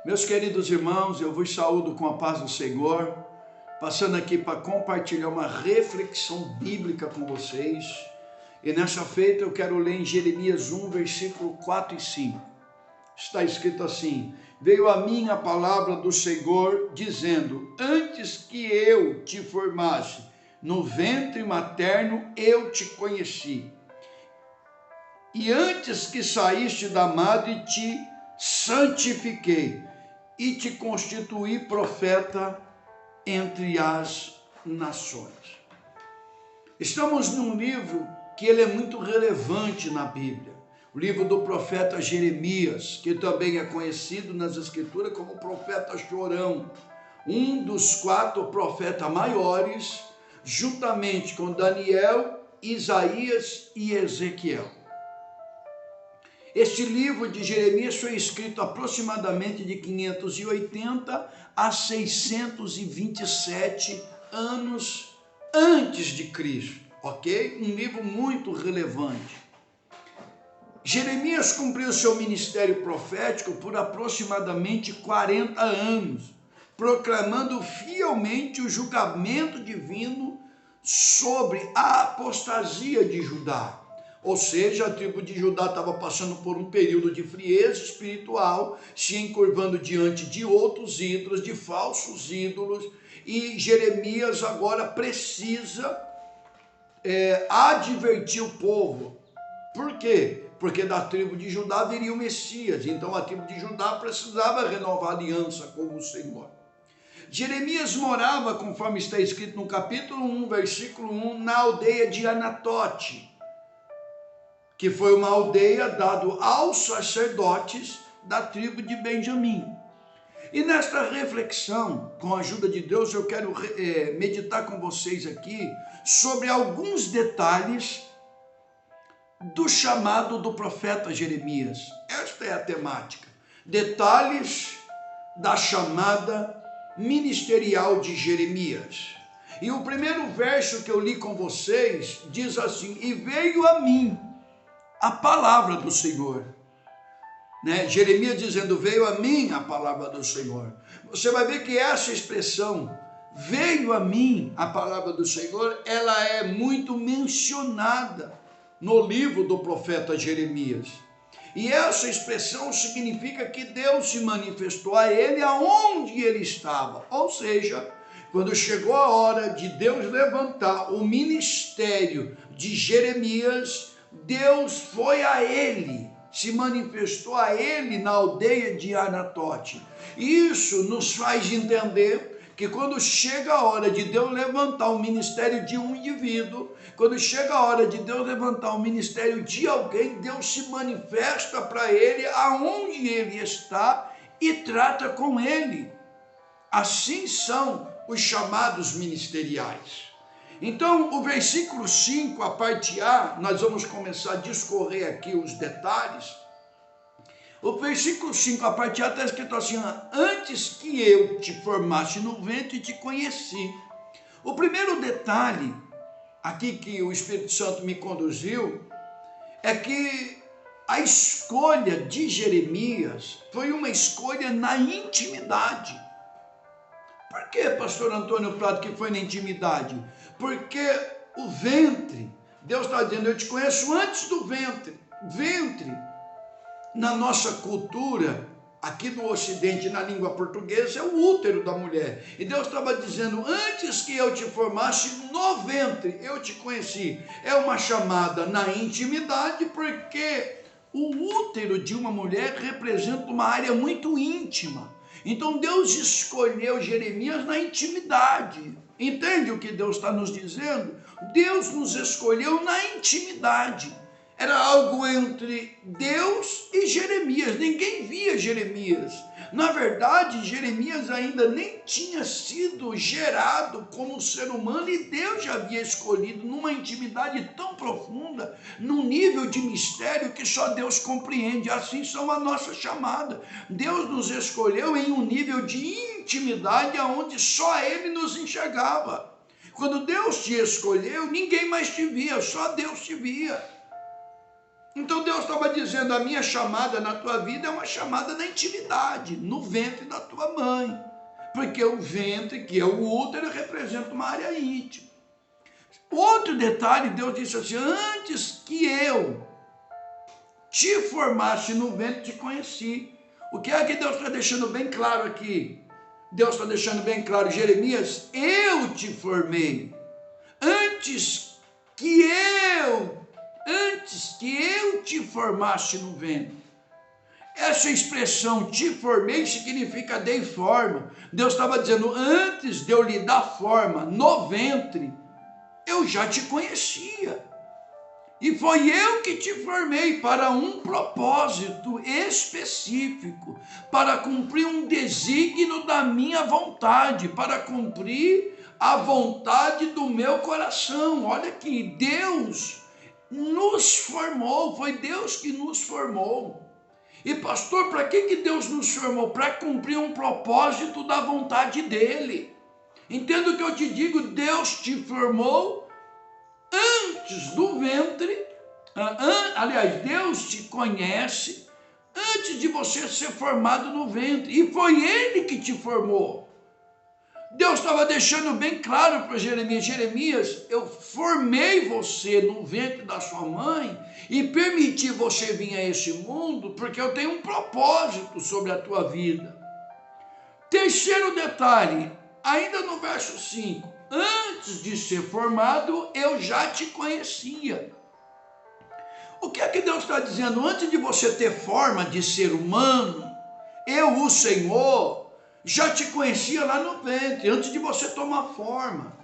Meus queridos irmãos, eu vos saúdo com a paz do Senhor, passando aqui para compartilhar uma reflexão bíblica com vocês. E nessa feita eu quero ler em Jeremias 1, versículo 4 e 5. Está escrito assim: veio a mim a palavra do Senhor, dizendo: antes que eu te formasse no ventre materno, eu te conheci. E antes que saíste da madre, te santifiquei e te constituí profeta entre as nações. Estamos num livro que ele é muito relevante na Bíblia. O livro do profeta Jeremias, que também é conhecido nas escrituras como o profeta chorão, um dos 4 profetas maiores, juntamente com Daniel, Isaías e Ezequiel. Este livro de Jeremias foi escrito aproximadamente de 580 a 627 anos antes de Cristo, ok? Um livro muito relevante. Jeremias cumpriu seu ministério profético por aproximadamente 40 anos, proclamando fielmente o julgamento divino sobre a apostasia de Judá. Ou seja, a tribo de Judá estava passando por um período de frieza espiritual, se encurvando diante de outros ídolos, de falsos ídolos, e Jeremias agora precisa advertir o povo. Por quê? Porque da tribo de Judá viria o Messias, então a tribo de Judá precisava renovar a aliança com o Senhor. Jeremias morava, conforme está escrito no capítulo 1, versículo 1, na aldeia de Anatote, que foi uma aldeia dada aos sacerdotes da tribo de Benjamim. E nesta reflexão, com a ajuda de Deus, eu quero meditar com vocês aqui sobre alguns detalhes do chamado do profeta Jeremias. Esta é a temática. Detalhes da chamada ministerial de Jeremias. E o primeiro verso que eu li com vocês diz assim: e veio a mim a palavra do Senhor, né? Jeremias dizendo: veio a mim a palavra do Senhor. Você vai ver que essa expressão, veio a mim a palavra do Senhor, ela é muito mencionada no livro do profeta Jeremias. E essa expressão significa que Deus se manifestou a ele aonde ele estava. Ou seja, quando chegou a hora de Deus levantar o ministério de Jeremias, Deus foi a ele, se manifestou a ele na aldeia de Anatote. Isso nos faz entender que quando chega a hora de Deus levantar o ministério de um indivíduo, quando chega a hora de Deus levantar o ministério de alguém, Deus se manifesta para ele aonde ele está e trata com ele. Assim são os chamados ministeriais. Então, o versículo 5, a parte A, nós vamos começar a discorrer aqui os detalhes. O versículo 5, a parte A, está escrito assim: antes que eu te formasse no ventre, te conheci. O primeiro detalhe aqui que o Espírito Santo me conduziu é que a escolha de Jeremias foi uma escolha na intimidade. Por que, pastor Antônio Prado, que foi na intimidade? Porque o ventre, Deus está dizendo: eu te conheço antes do ventre. Ventre, na nossa cultura, aqui no Ocidente, na língua portuguesa, é o útero da mulher. E Deus estava dizendo: antes que eu te formasse no ventre, eu te conheci. É uma chamada na intimidade, porque o útero de uma mulher representa uma área muito íntima. Então Deus escolheu Jeremias na intimidade. Entende o que Deus está nos dizendo? Deus nos escolheu na intimidade. Era algo entre Deus e Jeremias. Ninguém via Jeremias. Na verdade, Jeremias ainda nem tinha sido gerado como ser humano, e Deus já havia escolhido numa intimidade tão profunda, num nível de mistério que só Deus compreende. Assim são a nossa chamada. Deus nos escolheu em um nível de intimidade onde só Ele nos enxergava. Quando Deus te escolheu, ninguém mais te via, só Deus te via. Então Deus estava dizendo, a minha chamada na tua vida é uma chamada na intimidade, no ventre da tua mãe. Porque o ventre, que é o útero, representa uma área íntima. Outro detalhe, Deus disse assim, antes que eu te formasse no ventre, te conheci. O que é que Deus está deixando bem claro aqui? Deus está deixando bem claro, Jeremias, eu te formei. Antes que eu te formasse no ventre. Essa expressão, te formei, significa dei forma. Deus estava dizendo, antes de eu lhe dar forma no ventre, eu já te conhecia. E foi eu que te formei para um propósito específico, para cumprir um desígnio da minha vontade, para cumprir a vontade do meu coração. Olha aqui, Deus nos formou, foi Deus que nos formou. E pastor, para que Deus nos formou? Para cumprir um propósito da vontade dele. Entenda o que eu te digo, Deus te formou antes do ventre, aliás, Deus te conhece antes de você ser formado no ventre, e foi Ele que te formou. Deus estava deixando bem claro para Jeremias, Jeremias, eu formei você no ventre da sua mãe e permiti você vir a esse mundo porque eu tenho um propósito sobre a tua vida. Terceiro detalhe, ainda no verso 5, antes de ser formado, eu já te conhecia. O que é que Deus está dizendo? Antes de você ter forma de ser humano, eu, o Senhor, já te conhecia lá no ventre, antes de você tomar forma.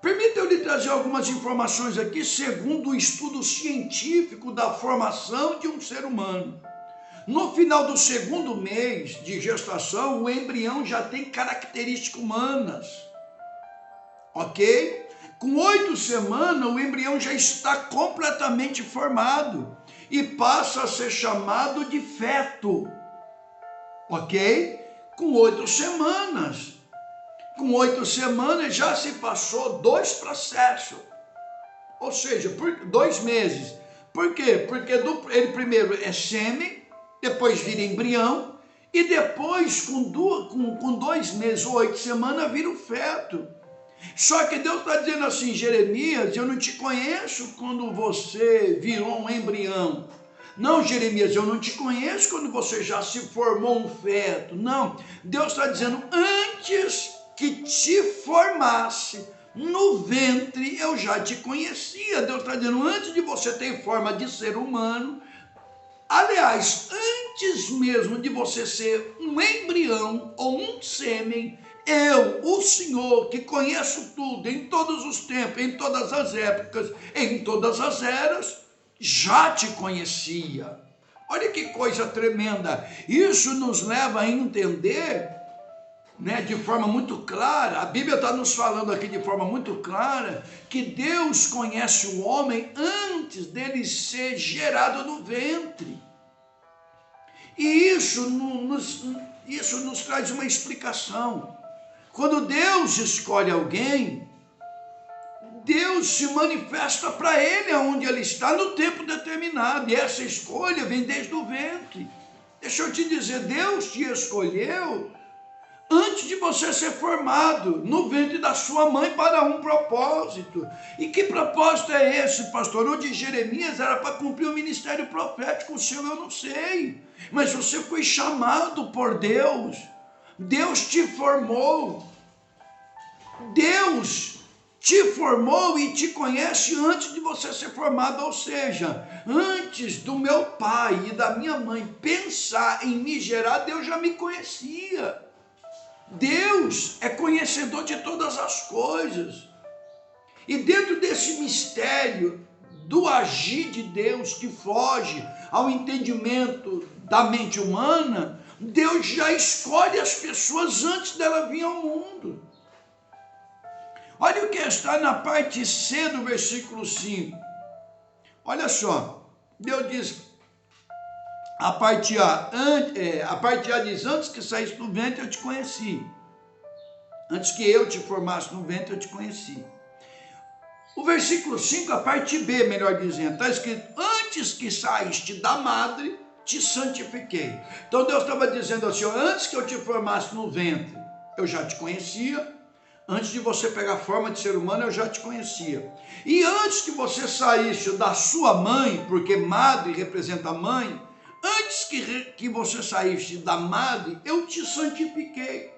Permita eu lhe trazer algumas informações aqui, segundo o estudo científico da formação de um ser humano. No final do segundo mês de gestação, o embrião já tem características humanas. Ok? Com 8 semanas, o embrião já está completamente formado e passa a ser chamado de feto. Ok? Com 8 semanas. Com 8 semanas já se passou 2 processos. Ou seja, por 2 meses. Por quê? Porque ele primeiro é sêmen, depois vira embrião, e depois, com 2 meses ou 8 semanas, vira o feto. Só que Deus está dizendo assim, Jeremias, eu não te conheço quando você virou um embrião. Não, Jeremias, eu não te conheço quando você já se formou um feto. Não, Deus está dizendo, antes que te formasse no ventre, eu já te conhecia. Deus está dizendo, antes de você ter forma de ser humano, aliás, antes mesmo de você ser um embrião ou um sêmen, eu, o Senhor, que conheço tudo, em todos os tempos, em todas as épocas, em todas as eras, já te conhecia. Olha que coisa tremenda. Isso nos leva a entender, né, de forma muito clara, a Bíblia está nos falando aqui de forma muito clara, que Deus conhece o homem antes dele ser gerado no ventre. E isso nos traz uma explicação. Quando Deus escolhe alguém, Deus se manifesta para ele onde ele está no tempo determinado. E essa escolha vem desde o ventre. Deixa eu te dizer, Deus te escolheu antes de você ser formado no ventre da sua mãe para um propósito. E que propósito é esse, pastor? O de Jeremias era para cumprir o ministério profético, o seu eu não sei. Mas você foi chamado por Deus. Deus te formou. Deus te formou e te conhece antes de você ser formado, ou seja, antes do meu pai e da minha mãe pensar em me gerar, Deus já me conhecia. Deus é conhecedor de todas as coisas. E dentro desse mistério do agir de Deus que foge ao entendimento da mente humana, Deus já escolhe as pessoas antes dela vir ao mundo. Olha o que está na parte C do versículo 5. Olha só, Deus diz, a parte A diz, antes que saísse do ventre eu te conheci. Antes que eu te formasse no ventre eu te conheci. O versículo 5, a parte B, melhor dizendo, está escrito, antes antes que saíste da madre, te santifiquei. Então Deus estava dizendo assim, antes que eu te formasse no ventre, eu já te conhecia. Antes de você pegar a forma de ser humano, eu já te conhecia. E antes que você saísse da sua mãe, porque madre representa mãe, antes que você saísse da madre, eu te santifiquei.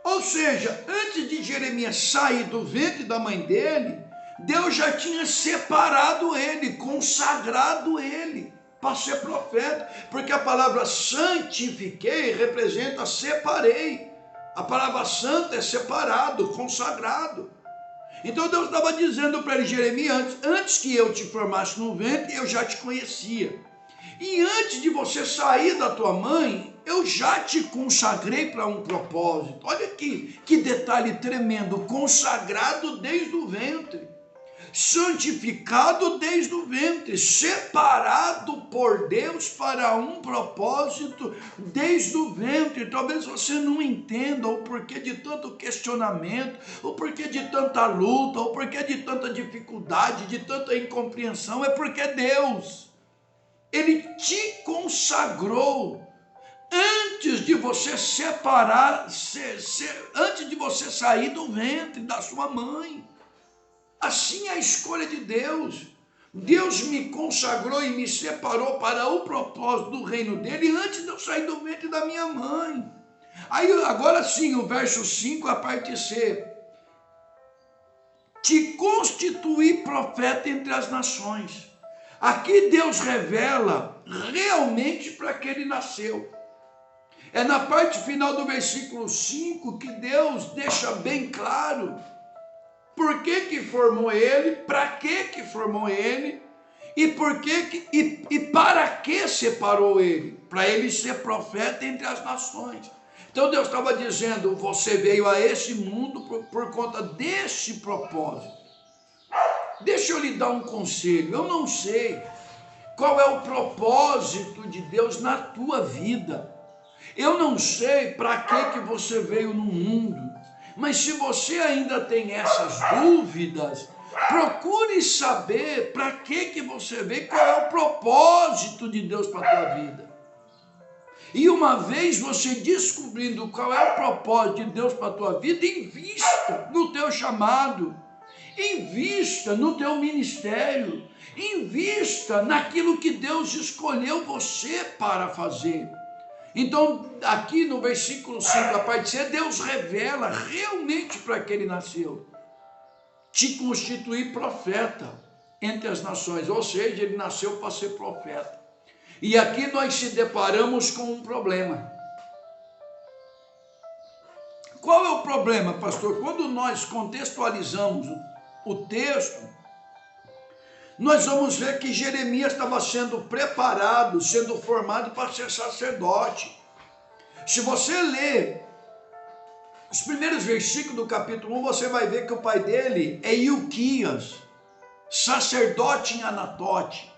Ou seja, antes de Jeremias sair do ventre da mãe dele, Deus já tinha separado ele, consagrado ele para ser profeta, porque a palavra santifiquei representa separei. A palavra santa é separado, consagrado. Então Deus estava dizendo para ele, Jeremias, antes que eu te formasse no ventre, eu já te conhecia. E antes de você sair da tua mãe, eu já te consagrei para um propósito. Olha aqui, que detalhe tremendo, consagrado desde o ventre. Santificado desde o ventre, separado por Deus para um propósito desde o ventre. Talvez você não entenda o porquê de tanto questionamento, o porquê de tanta luta, o porquê de tanta dificuldade, de tanta incompreensão. É porque Deus, Ele te consagrou antes de você separar, antes de você sair do ventre da sua mãe. Assim é a escolha de Deus. Deus me consagrou e me separou para o propósito do reino dele antes de eu sair do ventre da minha mãe. Aí agora sim, o verso 5, a parte C. Te constituí profeta entre as nações. Aqui Deus revela realmente para que ele nasceu. É na parte final do versículo 5 que Deus deixa bem claro por que formou ele, para que formou ele e para que separou ele, para ele ser profeta entre as nações. Então Deus estava dizendo, você veio a esse mundo por conta desse propósito. Deixa eu lhe dar um conselho, eu não sei qual é o propósito de Deus na tua vida. Eu não sei para que você veio no mundo. Mas se você ainda tem essas dúvidas, procure saber para que você veio, qual é o propósito de Deus para a tua vida. E uma vez você descobrindo qual é o propósito de Deus para a tua vida, invista no teu chamado, invista no teu ministério, invista naquilo que Deus escolheu você para fazer. Então, aqui no versículo 5, a parte C, Deus revela realmente para que ele nasceu. Te constituir profeta entre as nações, ou seja, ele nasceu para ser profeta. E aqui nós se deparamos com um problema. Qual é o problema, pastor? Quando nós contextualizamos o texto, nós vamos ver que Jeremias estava sendo preparado, sendo formado para ser sacerdote. Se você ler os primeiros versículos do capítulo 1, você vai ver que o pai dele é Ilquias, sacerdote em Anatote.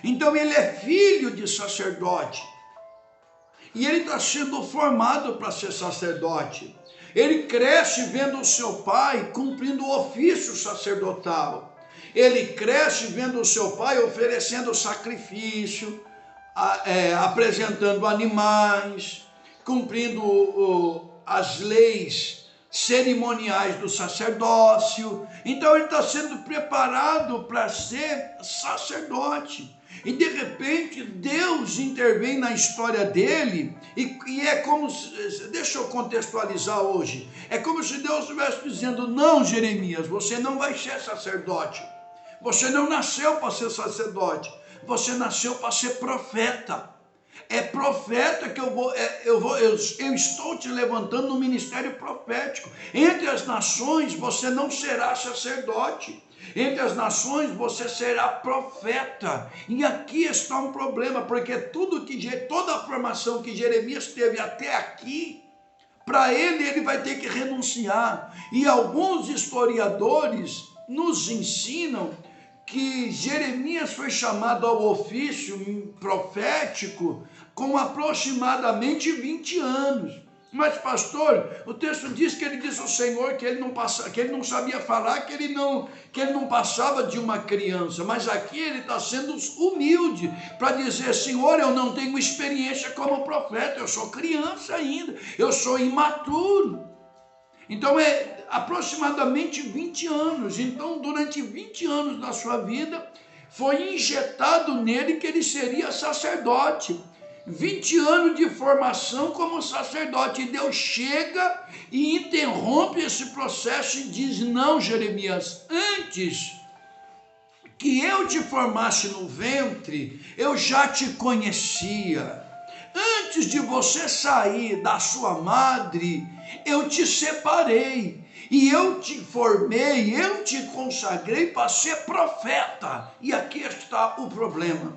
Então ele é filho de sacerdote. E ele está sendo formado para ser sacerdote. Ele cresce vendo o seu pai cumprindo o ofício sacerdotal. Ele cresce vendo o seu pai oferecendo sacrifício, apresentando animais, cumprindo as leis cerimoniais do sacerdócio. Então ele está sendo preparado para ser sacerdote. E de repente Deus intervém na história dele e é como se, deixa eu contextualizar hoje, é como se Deus estivesse dizendo, não, Jeremias, você não vai ser sacerdote. Você não nasceu para ser sacerdote, você nasceu para ser profeta. É profeta que eu estou te levantando no ministério profético. Entre as nações você não será sacerdote. Entre as nações você será profeta. E aqui está um problema, porque toda a formação que Jeremias teve até aqui, para ele vai ter que renunciar. E alguns historiadores nos ensinam que Jeremias foi chamado ao ofício profético com aproximadamente 20 anos. Mas pastor, o texto diz que ele disse ao Senhor que ele não sabia falar, que ele não passava de uma criança. Mas aqui ele está sendo humilde para dizer: Senhor, eu não tenho experiência como profeta, eu sou criança ainda, eu sou imaturo. Então é aproximadamente 20 anos. Então durante 20 anos da sua vida foi injetado nele que ele seria sacerdote. 20 anos de formação como sacerdote, e Deus chega e interrompe esse processo e diz: não, Jeremias, antes que eu te formasse no ventre, eu já te conhecia. Antes de você sair da sua madre, eu te separei, e eu te formei, eu te consagrei para ser profeta. E aqui está o problema.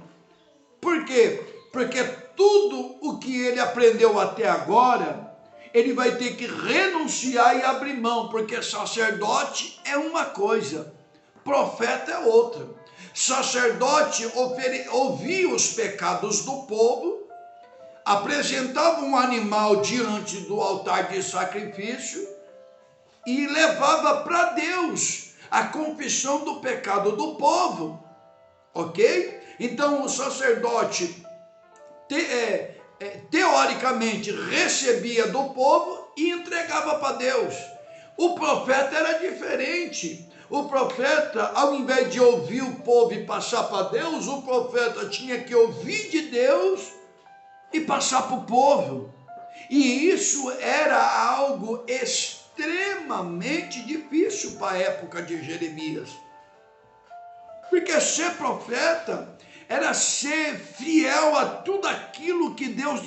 Por quê? Porque tudo o que ele aprendeu até agora, ele vai ter que renunciar e abrir mão, porque sacerdote é uma coisa, profeta é outra. Sacerdote ouvia os pecados do povo, apresentava um animal diante do altar de sacrifício e levava para Deus a confissão do pecado do povo, ok? Então o sacerdote teoricamente recebia do povo e entregava para Deus. O profeta era diferente. O profeta, ao invés de ouvir o povo e passar para Deus, o profeta tinha que ouvir de Deus e passar para o povo. E isso era algo extremamente difícil para a época de Jeremias. Porque ser profeta era ser fiel a tudo aquilo que Deus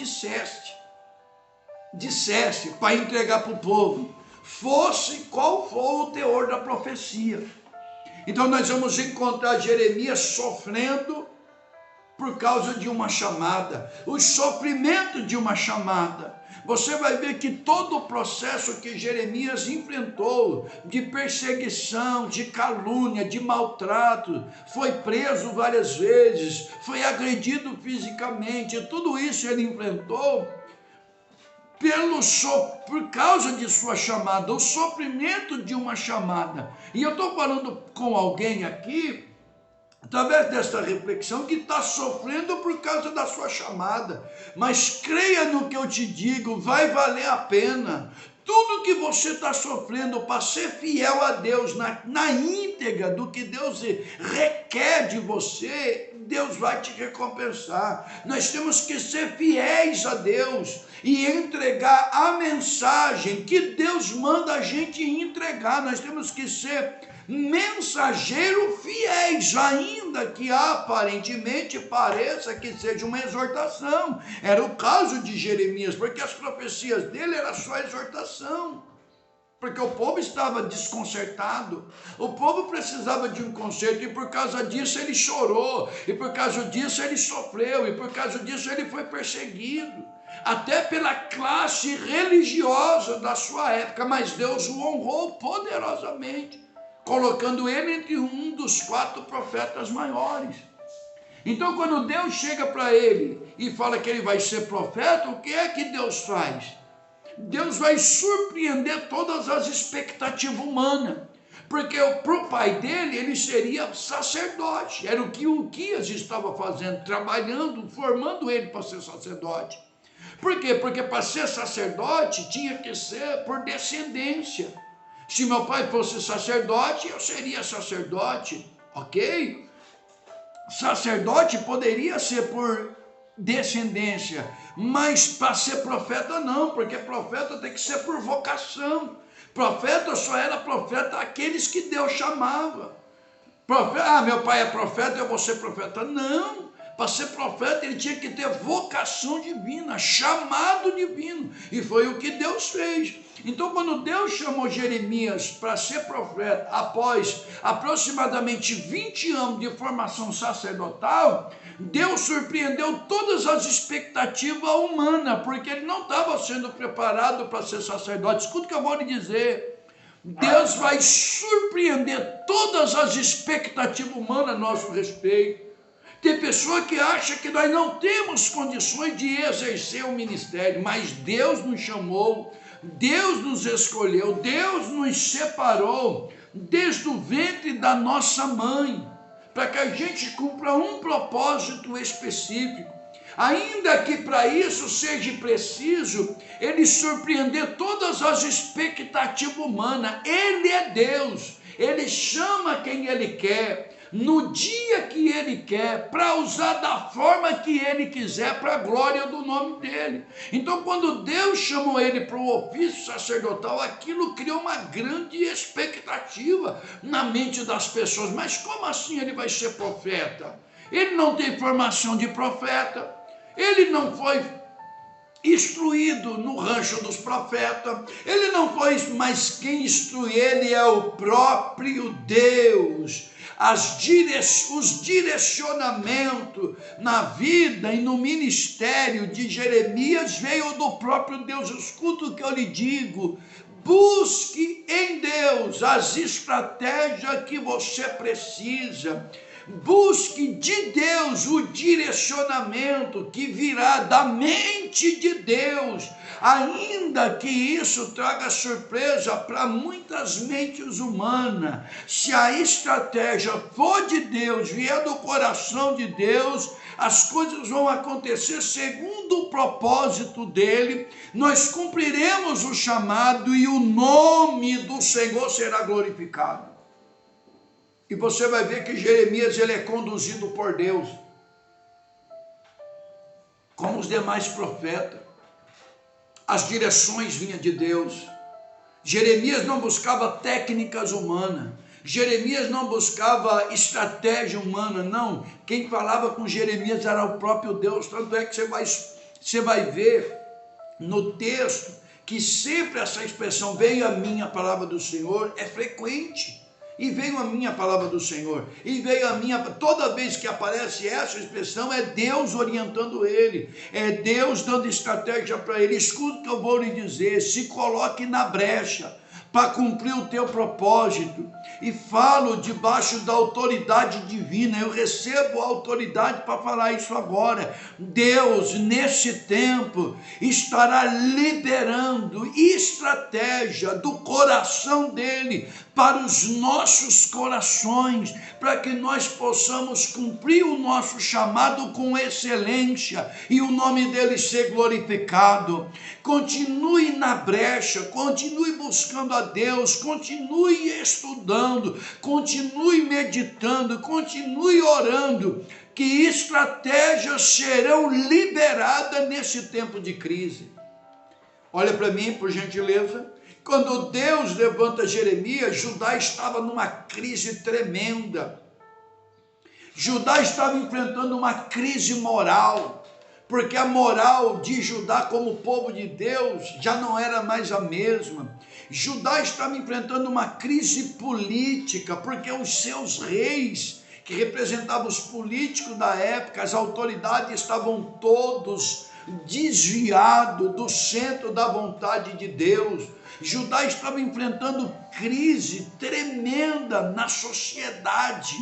dissesse para entregar para o povo, fosse qual for o teor da profecia. Então nós vamos encontrar Jeremias sofrendo por causa de uma chamada, o sofrimento de uma chamada. Você vai ver que todo o processo que Jeremias enfrentou, de perseguição, de calúnia, de maltrato, foi preso várias vezes, foi agredido fisicamente, tudo isso ele enfrentou por causa de sua chamada, o sofrimento de uma chamada. E eu estou falando com alguém aqui, através desta reflexão, que está sofrendo por causa da sua chamada. Mas creia no que eu te digo, vai valer a pena. Tudo que você está sofrendo para ser fiel a Deus, na íntegra do que Deus requer de você, Deus vai te recompensar. Nós temos que ser fiéis a Deus e entregar a mensagem que Deus manda a gente entregar. Nós temos que ser mensageiro fiéis, ainda que aparentemente pareça que seja uma exortação. Era o caso de Jeremias, porque as profecias dele eram só exortação, porque o povo estava desconcertado, o povo precisava de um conserto, e por causa disso ele chorou, e por causa disso ele sofreu, e por causa disso ele foi perseguido, até pela classe religiosa da sua época. Mas Deus o honrou poderosamente, colocando ele entre um dos 4 profetas maiores. Então, quando Deus chega para ele e fala que ele vai ser profeta, o que é que Deus faz? Deus vai surpreender todas as expectativas humanas, porque para o pai dele, ele seria sacerdote. Era o que Uquias estava fazendo, trabalhando, formando ele para ser sacerdote. Por quê? Porque para ser sacerdote tinha que ser por descendência. Se meu pai fosse sacerdote, eu seria sacerdote, ok? Sacerdote poderia ser por descendência, mas para ser profeta não, porque profeta tem que ser por vocação. Profeta só era profeta aqueles que Deus chamava. Profeta, meu pai é profeta, eu vou ser profeta. Não, para ser profeta ele tinha que ter vocação divina, chamado divino, e foi o que Deus fez. Então, quando Deus chamou Jeremias para ser profeta, após aproximadamente 20 anos de formação sacerdotal, Deus surpreendeu todas as expectativas humanas, porque ele não estava sendo preparado para ser sacerdote. Escuta o que eu vou lhe dizer. Deus vai surpreender todas as expectativas humanas a nosso respeito. Tem pessoa que acha que nós não temos condições de exercer o ministério, mas Deus nos chamou, Deus nos escolheu, Deus nos separou desde o ventre da nossa mãe, para que a gente cumpra um propósito específico. Ainda que para isso seja preciso ele surpreender todas as expectativas humanas. Ele é Deus, ele chama quem ele quer, no dia que ele quer, para usar da forma que ele quiser, para a glória do nome dele. Então, quando Deus chamou ele para o ofício sacerdotal, aquilo criou uma grande expectativa na mente das pessoas. Mas como assim ele vai ser profeta? Ele não tem formação de profeta, ele não foi instruído no rancho dos profetas, ele não foi, mas quem instrui ele é o próprio Deus. Os direcionamentos na vida e no ministério de Jeremias veio do próprio Deus. Escuta o que eu lhe digo: busque em Deus as estratégias que você precisa. Busque de Deus o direcionamento que virá da mente de Deus, ainda que isso traga surpresa para muitas mentes humanas. Se a estratégia for de Deus, vier do coração de Deus, as coisas vão acontecer segundo o propósito dele, nós cumpriremos o chamado e o nome do Senhor será glorificado. E você vai ver que Jeremias ele é conduzido por Deus, como os demais profetas. As direções vinham de Deus. Jeremias não buscava técnicas humanas. Jeremias não buscava estratégia humana, não. Quem falava com Jeremias era o próprio Deus. Tanto é que você vai ver no texto que sempre essa expressão, veio a mim a palavra do Senhor, é frequente. E veio a minha palavra do Senhor, e veio a minha, toda vez que aparece essa expressão, é Deus orientando ele, é Deus dando estratégia para ele. Escuta o que eu vou lhe dizer: se coloque na brecha para cumprir o teu propósito, e falo debaixo da autoridade divina. Eu recebo a autoridade para falar isso agora. Deus, nesse tempo, estará liberando estratégia do coração dele para os nossos corações, para que nós possamos cumprir o nosso chamado com excelência e o nome dele ser glorificado. Continue na brecha, continue buscando a Deus, continue estudando, continue meditando, continue orando, que estratégias serão liberadas nesse tempo de crise. Olha para mim, por gentileza. Quando Deus levanta Jeremias, Judá estava numa crise tremenda. Judá estava enfrentando uma crise moral, porque a moral de Judá como povo de Deus já não era mais a mesma. Judá estava enfrentando uma crise política, porque os seus reis, que representavam os políticos da época, as autoridades, estavam todos desviados do centro da vontade de Deus. Judá estava enfrentando crise tremenda na sociedade,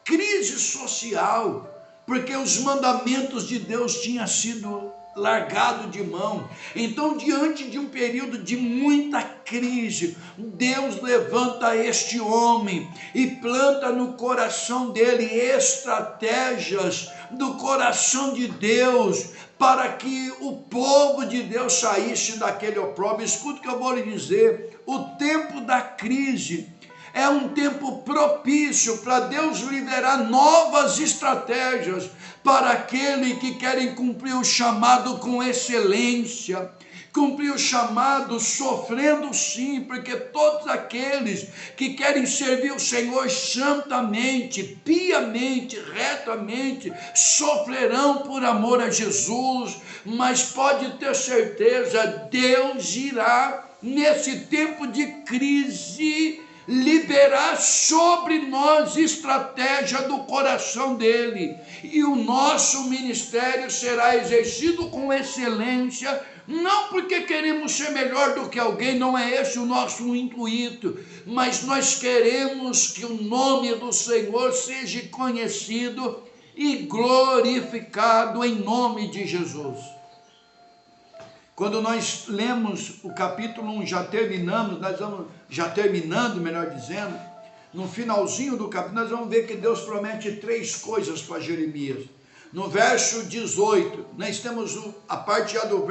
crise social, porque os mandamentos de Deus tinham sido largados de mão. Então, diante de um período de muita crise, Deus levanta este homem e planta no coração dele estratégias do coração de Deus, para que o povo de Deus saísse daquele opróbrio. Escuta o que eu vou lhe dizer: o tempo da crise é um tempo propício para Deus liberar novas estratégias para aquele que querem cumprir o chamado com excelência, cumprir o chamado sofrendo sim, porque todos aqueles que querem servir o Senhor santamente, piamente, retamente, sofrerão por amor a Jesus. Mas pode ter certeza, Deus irá, nesse tempo de crise, liberar sobre nós estratégia do coração dele, e o nosso ministério será exercido com excelência, não porque queremos ser melhor do que alguém, não é esse o nosso intuito, mas nós queremos que o nome do Senhor seja conhecido e glorificado em nome de Jesus. Quando nós lemos o capítulo 1, já terminando, melhor dizendo, no finalzinho do capítulo, nós vamos ver que Deus promete 3 coisas para Jeremias. No verso 18, nós temos a parte A do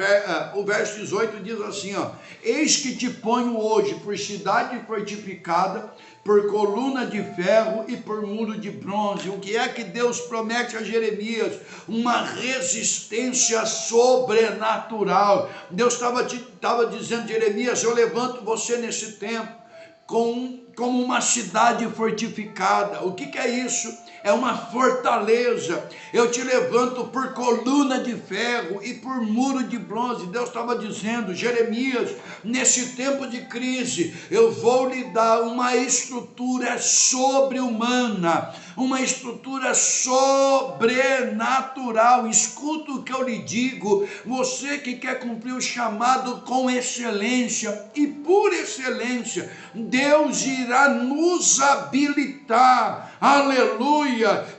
o verso 18 diz assim, ó: eis que te ponho hoje por cidade fortificada, por coluna de ferro e por muro de bronze. O que é que Deus promete a Jeremias? Uma resistência sobrenatural. Deus estava dizendo, Jeremias, eu levanto você nesse tempo como uma cidade fortificada. O que é isso? É uma fortaleza. Eu te levanto por coluna de ferro e por muro de bronze. Deus estava dizendo, Jeremias, nesse tempo de crise, eu vou lhe dar uma estrutura sobre-humana, uma estrutura sobrenatural. Escuta o que eu lhe digo, você que quer cumprir o chamado com excelência e por excelência, Deus irá nos habilitar, aleluia,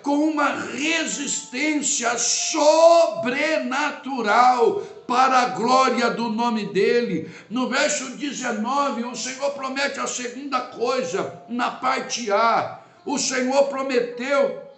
com uma resistência sobrenatural para a glória do nome dele. No verso 19, o Senhor promete a segunda coisa, na parte A. O Senhor prometeu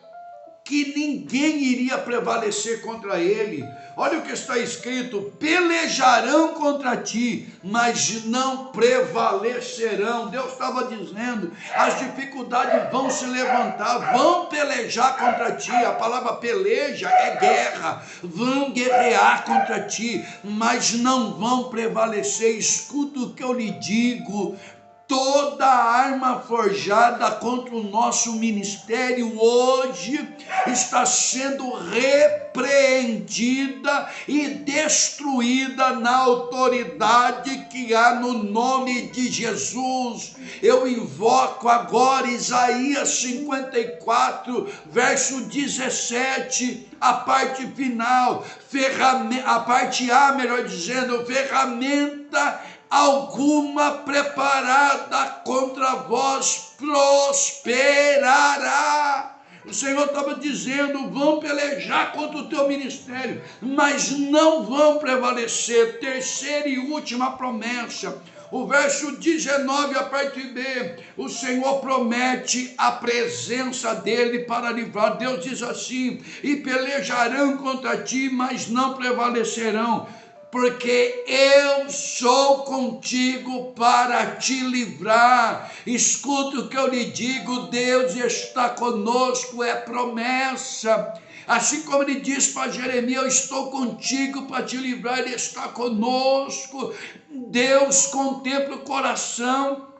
que ninguém iria prevalecer contra ele. Olha o que está escrito: pelejarão contra ti, mas não prevalecerão. Deus estava dizendo, as dificuldades vão se levantar, vão pelejar contra ti. A palavra peleja é guerra, vão guerrear contra ti, mas não vão prevalecer. Escuta o que eu lhe digo: toda arma forjada contra o nosso ministério hoje está sendo repreendida e destruída na autoridade que há no nome de Jesus. Eu invoco agora Isaías 54, verso 17, a parte final, a parte A, melhor dizendo, ferramenta alguma preparada contra vós prosperará. O Senhor estava dizendo, vão pelejar contra o teu ministério, mas não vão prevalecer. Terceira e última promessa, o verso 19, a parte B, o Senhor promete a presença dele para livrar. Deus diz assim, e pelejarão contra ti, mas não prevalecerão, porque eu sou contigo para te livrar. Escuta o que eu lhe digo, Deus está conosco, é promessa. Assim como ele diz para Jeremias, eu estou contigo para te livrar, ele está conosco. Deus contempla o coração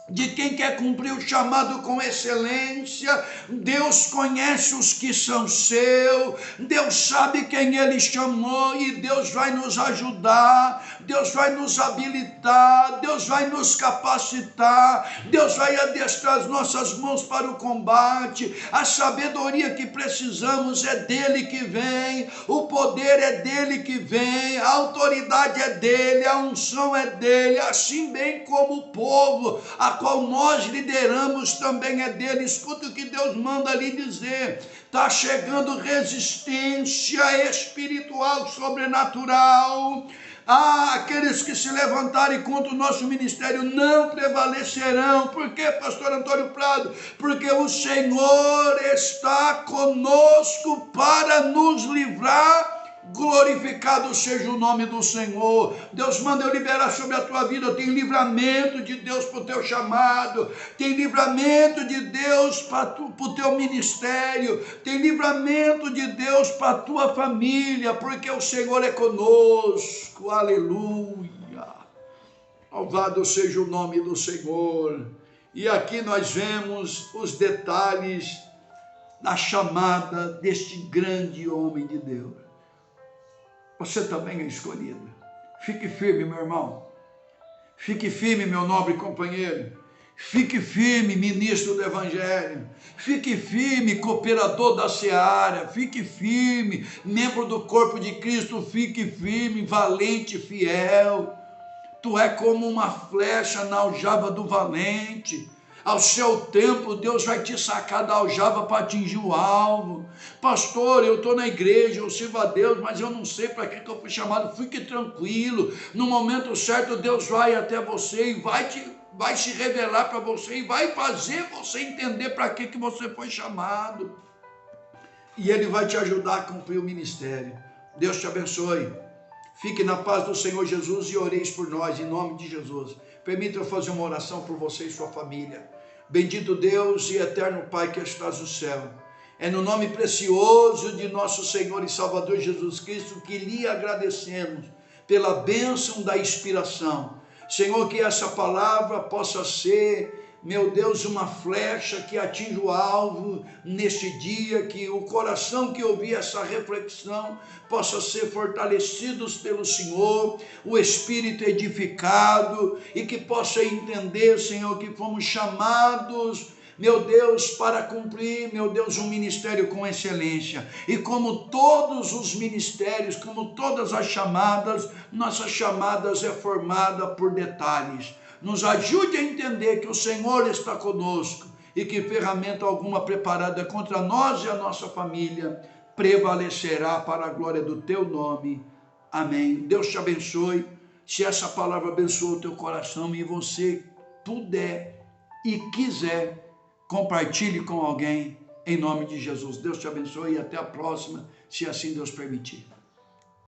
de quem quer cumprir o chamado com excelência. Deus conhece os que são seus, Deus sabe quem ele chamou, e Deus vai nos ajudar, Deus vai nos habilitar, Deus vai nos capacitar, Deus vai adestrar as nossas mãos para o combate. A sabedoria que precisamos é dele que vem, o poder é dele que vem, a autoridade é dele, a unção é dele, assim bem como o povo a qual nós lideramos também é dele. Escuta o que Deus manda lhe dizer: está chegando resistência espiritual sobrenatural. Aqueles que se levantarem contra o nosso ministério não prevalecerão. Por quê, pastor Antônio Prado? Porque o Senhor está conosco para nos livrar. Glorificado seja o nome do Senhor. Deus manda eu liberar sobre a tua vida. Tem livramento de Deus para o teu chamado, tem livramento de Deus para o teu ministério, tem livramento de Deus para a tua família, porque o Senhor é conosco. Aleluia, louvado seja o nome do Senhor. E aqui nós vemos os detalhes da chamada deste grande homem de Deus. Você também é escolhido. Fique firme, meu irmão. Fique firme, meu nobre companheiro. Fique firme, ministro do Evangelho. Fique firme, cooperador da seara. Fique firme, membro do corpo de Cristo. Fique firme, valente, fiel. Tu é como uma flecha na aljava do valente. Ao seu tempo, Deus vai te sacar da aljava para atingir o alvo. Pastor, eu estou na igreja, eu sirvo a Deus, mas eu não sei para que eu fui chamado. Fique tranquilo, no momento certo Deus vai até você e vai se revelar para você e vai fazer você entender para que você foi chamado. E Ele vai te ajudar a cumprir o ministério. Deus te abençoe. Fique na paz do Senhor Jesus e oreis por nós, em nome de Jesus. Permita eu fazer uma oração por você e sua família. Bendito Deus e eterno Pai que estás no céu. É no nome precioso de nosso Senhor e Salvador Jesus Cristo que lhe agradecemos pela bênção da inspiração. Senhor, que essa palavra possa ser, meu Deus, uma flecha que atinja o alvo neste dia, que o coração que ouvir essa reflexão possa ser fortalecidos pelo Senhor, o espírito edificado e que possa entender, Senhor, que fomos chamados, meu Deus, para cumprir, meu Deus, um ministério com excelência. E como todos os ministérios, como todas as chamadas, nossas chamadas é formada por detalhes. Nos ajude a entender que o Senhor está conosco e que ferramenta alguma preparada contra nós e a nossa família prevalecerá para a glória do teu nome. Amém. Deus te abençoe. Se essa palavra abençoa o teu coração e você puder e quiser, compartilhe com alguém em nome de Jesus. Deus te abençoe e até a próxima, se assim Deus permitir.